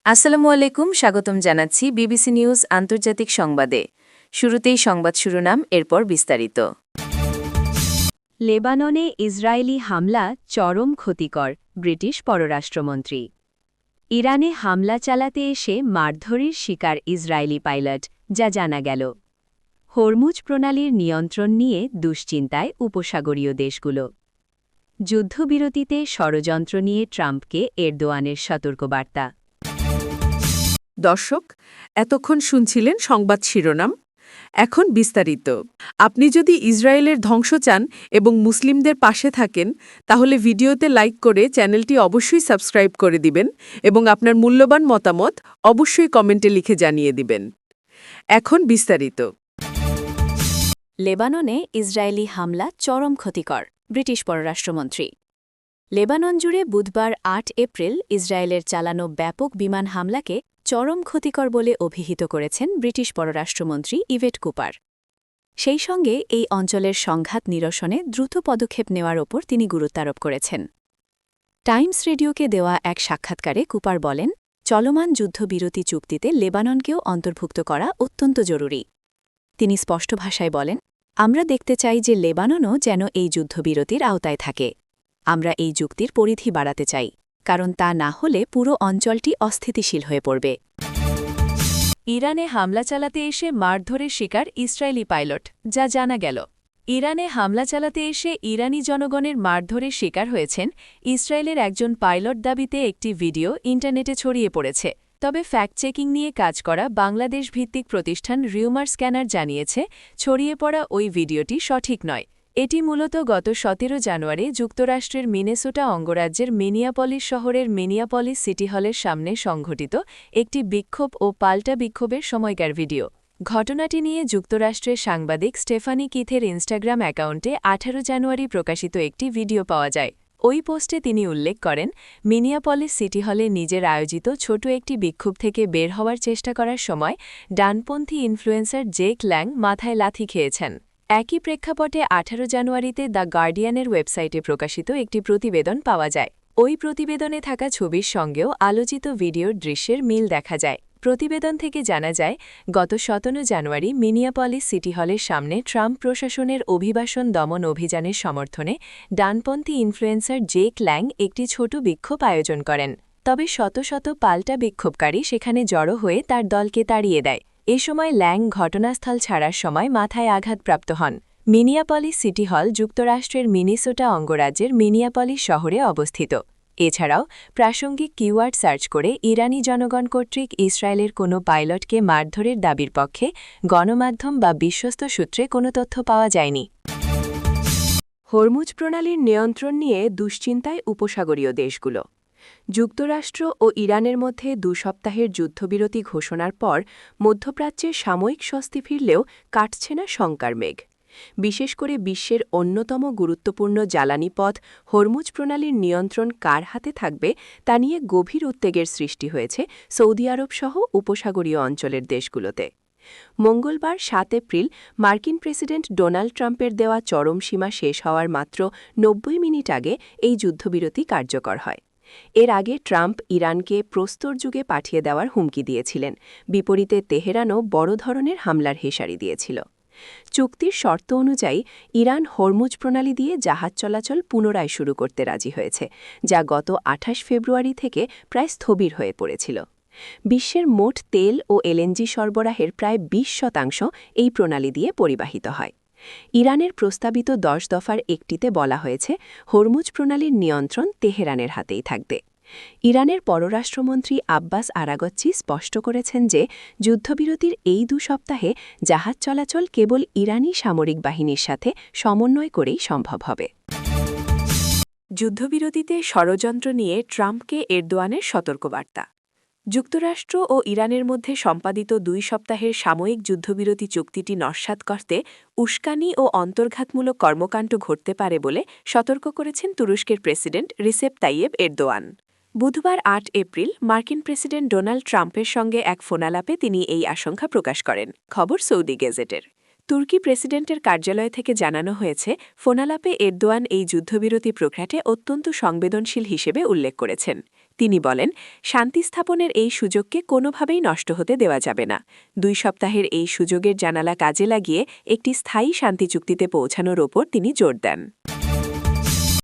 আসসালামু আলাইকুম, স্বাগতম জানাচ্ছি বিবিসি নিউজ আন্তর্জাতিক সংবাদে। শুরুতেই সংবাদ শিরোনাম, এরপর বিস্তারিত। লেবাননে ইসরায়েলি হামলা চরম ক্ষতিকর, ব্রিটিশ পররাষ্ট্রমন্ত্রী। ইরানে হামলা চালাতে এসে মারধরের শিকার ইসরায়েলি পাইলট, যা জানা গেল। হরমুজ প্রণালীর নিয়ন্ত্রণ নিয়ে দুশ্চিন্তায় উপসাগরীয় দেশগুলো। যুদ্ধবিরতিতে ষড়যন্ত্র নিয়ে ট্রাম্পকে এরদোয়ানের সতর্কবার্তা। দর্শক, এতক্ষণ শুনছিলেন সংবাদ শিরোনাম। এখন বিস্তারিত। আপনি যদি ইসরায়েলের ধ্বংস চান এবং মুসলিমদের পাশে থাকেন, তাহলে ভিডিওতে লাইক করে চ্যানেলটি অবশ্যই সাবস্ক্রাইব করে দিবেন এবং আপনার মূল্যবান মতামত অবশ্যই কমেন্টে লিখে জানিয়ে দিবেন। এখন বিস্তারিত। লেবাননে ইসরায়েলি হামলা চরম ক্ষতিকর, ব্রিটিশ পররাষ্ট্রমন্ত্রী। লেবানন জুড়ে বুধবার ৮ এপ্রিল ইসরায়েলের চালানো ব্যাপক বিমান হামলাকে চরম ক্ষতিকর বলে অভিহিত করেছেন ব্রিটিশ পররাষ্ট্রমন্ত্রী ইভেট কুপার। সেই সঙ্গে এই অঞ্চলের সংঘাত নিরসনে দ্রুত পদক্ষেপ নেওয়ার ওপর তিনি গুরুত্বারোপ করেছেন। টাইমস রেডিওকে দেওয়া এক সাক্ষাৎকারে কুপার বলেন, চলমান যুদ্ধবিরতি চুক্তিতে লেবাননকেও অন্তর্ভুক্ত করা অত্যন্ত জরুরি। তিনি স্পষ্ট ভাষায় বলেন, আমরা দেখতে চাই যে লেবাননও যেন এই যুদ্ধবিরতির আওতায় থাকে। আমরা এই যুক্তির পরিধি বাড়াতে চাই, কারণ তা না হলে পুরো অঞ্চলটি অস্থিতিশীল হয়ে পড়বে। ইরানে হামলা চালাতে এসে মারধরের শিকার ইসরায়েলি পাইলট, যা জানা গেল। ইরানে হামলা চালাতে এসে ইরানি জনগণের মারধরের শিকার হয়েছেন ইসরায়েলের একজন পাইলট দাবিতে একটি ভিডিও ইন্টারনেটে ছড়িয়ে পড়েছে। তবে ফ্যাক্ট চেকিং নিয়ে কাজ করা বাংলাদেশ ভিত্তিক প্রতিষ্ঠান রিউমার স্ক্যানার জানিয়েছে, ছড়িয়ে পড়া ওই ভিডিওটি সঠিক নয়। এটি মূলত গত ১৭ জানুয়ারি যুক্তরাষ্ট্রের মিনেসোটা অঙ্গরাজ্যের মিনিয়াপলিস শহরের মিনিয়াপলিস সিটি হলের সামনে সংঘটিত একটি বিক্ষোভ ও পাল্টা বিক্ষোভের সময়কার ভিডিও। ঘটনাটি নিয়ে যুক্তরাষ্ট্রের সাংবাদিক স্টেফানি কিথের ইনস্টাগ্রাম অ্যাকাউন্টে ১৮ জানুয়ারি প্রকাশিত একটি ভিডিও পাওয়া যায়। ওই পোস্টে তিনি উল্লেখ করেন, মিনিয়াপলিস সিটি হলে নিজের আয়োজিত ছোট একটি বিক্ষোভ থেকে বের হওয়ার চেষ্টা করার সময় ডানপন্থী ইনফ্লুয়েন্সার জেক ল্যাং মাথায় লাথি খেয়েছেন। একই প্রেক্ষাপটে ১৮ জানুয়ারিতে দ্য গার্ডিয়ানের ওয়েবসাইটে প্রকাশিত একটি প্রতিবেদন পাওয়া যায়। ওই প্রতিবেদনে থাকা ছবির সঙ্গেও আলোচিত ভিডিওর দৃশ্যের মিল দেখা যায়। প্রতিবেদন থেকে জানা যায়, গত ১৭ জানুয়ারি মিনিয়াপলিস সিটি হলের সামনে ট্রাম্প প্রশাসনের অভিবাসন দমন অভিযানের সমর্থনে ডানপন্থী ইনফ্লুয়েন্সার জেক ল্যাং একটি ছোট বিক্ষোভ আয়োজন করেন। তবে শত শত পাল্টা বিক্ষোভকারী সেখানে জড়ো হয়ে তার দলকে তাড়িয়ে দেয়। এ সময় ল্যাং ঘটনাস্থল ছাড়ার সময় মাথায় আঘাতপ্রাপ্ত হন। মিনিয়াপলিস সিটি হল যুক্তরাষ্ট্রের মিনেসোটা অঙ্গরাজ্যের মিনিয়াপলিস শহরে অবস্থিত। এছাড়াও প্রাসঙ্গিক কিওয়ার্ড সার্চ করে ইরানি জনগণ কর্তৃক ইসরায়েলের কোনো পাইলটকে মারধরের দাবির পক্ষে গণমাধ্যম বা বিশ্বস্ত সূত্রে কোনো তথ্য পাওয়া যায়নি। হরমুজ প্রণালীর নিয়ন্ত্রণ নিয়ে দুশ্চিন্তায় উপসাগরীয় দেশগুলো। যুক্তরাষ্ট্র ও ইরানের মধ্যে ২ সপ্তাহের যুদ্ধবিরতি ঘোষণার পর মধ্যপ্রাচ্যে সাময়িক স্বস্তি ফিরলেও কাটছে না শঙ্কার মেঘ। বিশেষ করে বিশ্বের অন্যতম গুরুত্বপূর্ণ জ্বালানি পথ হরমুজ প্রণালীর নিয়ন্ত্রণ কার হাতে থাকবে তা নিয়ে গভীর উদ্বেগের সৃষ্টি হয়েছে সৌদি আরব সহ উপসাগরীয় অঞ্চলের দেশগুলোতে। মঙ্গলবার ৭ এপ্রিল মার্কিন প্রেসিডেন্ট ডোনাল্ড ট্রাম্পের দেওয়া চরম সীমা শেষ হওয়ার মাত্র ৯০ মিনিট আগে এই যুদ্ধবিরতি কার্যকর হয়। এর আগে ট্রাম্প ইরানকে প্রস্তর যুগে পাঠিয়ে দেওয়ার হুমকি দিয়েছিলেন, বিপরীতে তেহরানও বড় ধরনের হামলার হেঁশারি দিয়েছিল। চুক্তির শর্ত অনুযায়ী ইরান হরমুজ প্রণালী দিয়ে জাহাজ চলাচল পুনরায় শুরু করতে রাজি হয়েছে, যা গত ২৮ ফেব্রুয়ারি থেকে প্রায় স্থবির হয়ে পড়েছিল। বিশ্বের মোট তেল ও এলএনজি সরবরাহের প্রায় ২০% এই প্রণালী দিয়ে পরিবাহিত হয়। ইরানের প্রস্তাবিত ১০ দফার একটিতে বলা হয়েছে, হরমুজ প্রণালীর নিয়ন্ত্রণ তেহরানের হাতেই থাকবে। ইরানের পররাষ্ট্রমন্ত্রী আব্বাস আরাগচ্চি স্পষ্ট করেছেন যে যুদ্ধবিরতির এই ২ সপ্তাহে জাহাজ চলাচল কেবল ইরানি সামরিক বাহিনীর সাথে সমন্বয় করেই সম্ভব হবে। যুদ্ধবিরতিতে ষড়যন্ত্র নিয়ে ট্রাম্পকে এরদোয়ানের সতর্কবার্তা। যুক্তরাষ্ট্র ও ইরানের মধ্যে সম্পাদিত ২ সপ্তাহের সাময়িক যুদ্ধবিরতি চুক্তিটি নস্যাৎ করতে উস্কানি ও অন্তর্ঘাতমূলক কর্মকাণ্ড ঘটতে পারে বলে সতর্ক করেছেন তুরস্কের প্রেসিডেন্ট রিসেপ তাইয়েব এরদোয়ান। বুধবার ৮ এপ্রিল মার্কিন প্রেসিডেন্ট ডোনাল্ড ট্রাম্পের সঙ্গে এক ফোনালাপে তিনি এই আশঙ্কা প্রকাশ করেন, খবর সৌদি গেজেটের। তুর্কি প্রেসিডেন্টের কার্যালয় থেকে জানানো হয়েছে, ফোনালাপে এরদোয়ান এই যুদ্ধবিরতি প্রক্রিয়াটি অত্যন্ত সংবেদনশীল হিসেবে উল্লেখ করেছেন। তিনি বলেন, শান্তি স্থাপনের এই সুযোগকে কোনোভাবেই নষ্ট হতে দেওয়া যাবে না। 2 সপ্তাহের এই সুযোগের জানালা কাজে লাগিয়ে একটি স্থায়ী শান্তি চুক্তিতে পৌঁছানোর ওপর তিনি জোর দেন।